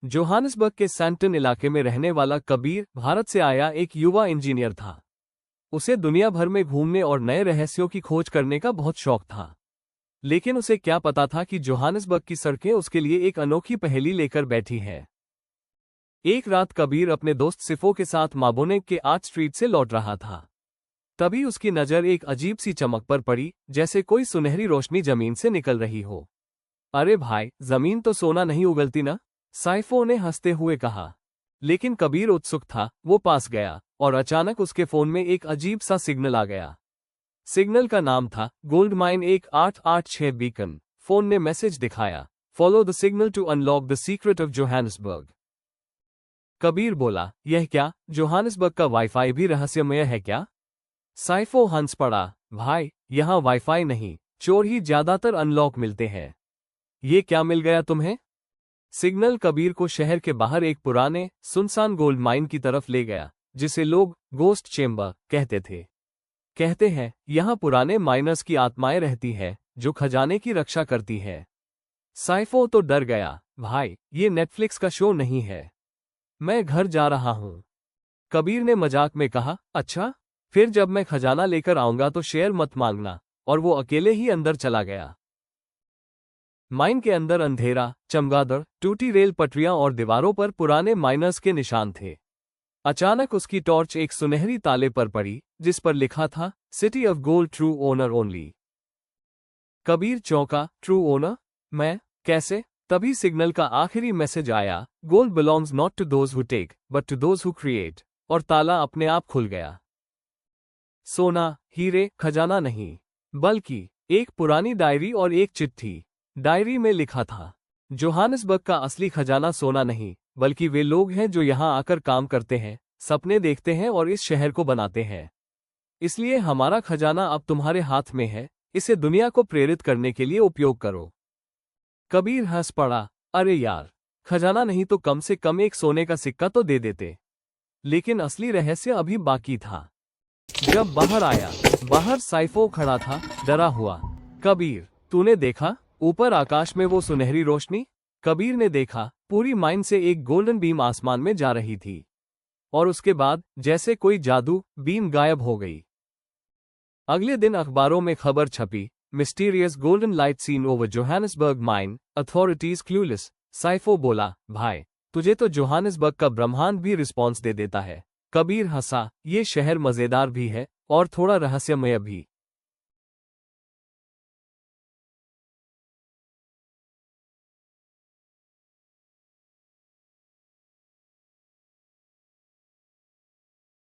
Johannesburg के Santon इलाके में रहने वाला कबीर भारत से आया एक युवा इंजीनियर था। उसे दुनिया भर में घूमने और नए रहस्यों की खोज करने का बहुत शौक था। लेकिन उसे क्या पता था कि जोहानिसबर्ग की सड़कें उसके लिए एक अनोखी पहेली लेकर बैठी हैं। एक रात कबीर अपने दोस्त सिफो के साथ माबोनेक के आर्च स्ट्रीट से लौट रहा था। तभी उसकी नज़र एक अजीब सी चमक पर पड़ी, जैसे कोई सुनहरी रोशनी जमीन से निकल रही हो। अरे भाई, जमीन तो सोना नहीं उगलती ना? साइफो ने हंसते हुए कहा। लेकिन कबीर उत्सुक था। वो पास गया और अचानक उसके फोन में एक अजीब सा सिग्नल आ गया। सिग्नल का नाम था गोल्ड माइन 1886 बीकन। फोन ने मैसेज दिखाया, follow the signal to unlock the secret of Johannesburg. Kabir बोला, यह क्या, जोहानिसबर्ग का वाईफाई भी रहस्यमय है क्या? साइफो हंस पड़ा, भाई यहाँ वाईफाई नहीं, चोर ही ज्यादातर अनलॉक मिलते हैं। ये क्या मिल गया तुम्हें? सिग्नल कबीर को शहर के बाहर एक पुराने सुनसान गोल्ड माइन की तरफ ले गया, जिसे लोग गोस्ट चेम्बर कहते थे। कहते हैं यहाँ पुराने माइनर्स की आत्माएं रहती है जो खजाने की रक्षा करती है। साइफो तो डर गया, भाई ये नेटफ्लिक्स का शो नहीं है, मैं घर जा रहा हूं। कबीर ने मजाक में कहा, अच्छा, फिर जब मैं खजाना लेकर आऊंगा तो शेयर मत मांगना। और वो अकेले ही अंदर चला गया। माइन के अंदर अंधेरा, चमगादड़, टूटी रेल पटरियां और दीवारों पर पुराने माइनर्स के निशान थे। अचानक उसकी टॉर्च एक सुनहरी ताले पर पड़ी, जिस पर लिखा था, city of gold true owner only. Kabir चौंका, ट्रू ओनर? मैं? कैसे? तभी सिग्नल का आखिरी मैसेज आया, gold belongs not to those who take but to those who create. और ताला अपने आप खुल गया। सोना, हीरे, खजाना नहीं, बल्कि एक पुरानी डायरी और एक चिट्ठी। डायरी में लिखा था, जोहानिसबर्ग का असली खजाना सोना नहीं, बल्कि वे लोग हैं जो यहाँ आकर काम करते हैं, सपने देखते हैं और इस शहर को बनाते हैं। इसलिए हमारा खजाना अब तुम्हारे हाथ में है, इसे दुनिया को प्रेरित करने के लिए उपयोग करो। कबीर हंस पड़ा, अरे यार, खजाना नहीं तो कम से कम एक सोने का सिक्का तो दे देते। लेकिन असली रहस्य अभी बाकी था। जब बाहर आया, बाहर साइफो खड़ा था, डरा हुआ। कबीर, तूने देखा ऊपर आकाश में वो सुनहरी रोशनी? कबीर ने देखा, पूरी माइन से एक गोल्डन बीम आसमान में जा रही थी। और उसके बाद जैसे कोई जादू, बीम गायब हो गई। अगले दिन अखबारों में खबर छपी, mysterious golden light seen over Johannesburg mine, authorities clueless. Sipho बोला, भाई तुझे तो जोहानिसबर्ग का ब्रह्मांड भी रिस्पॉन्स दे देता है। कबीर हंसा, ये शहर मजेदार भी है और थोड़ा रहस्यमय भी।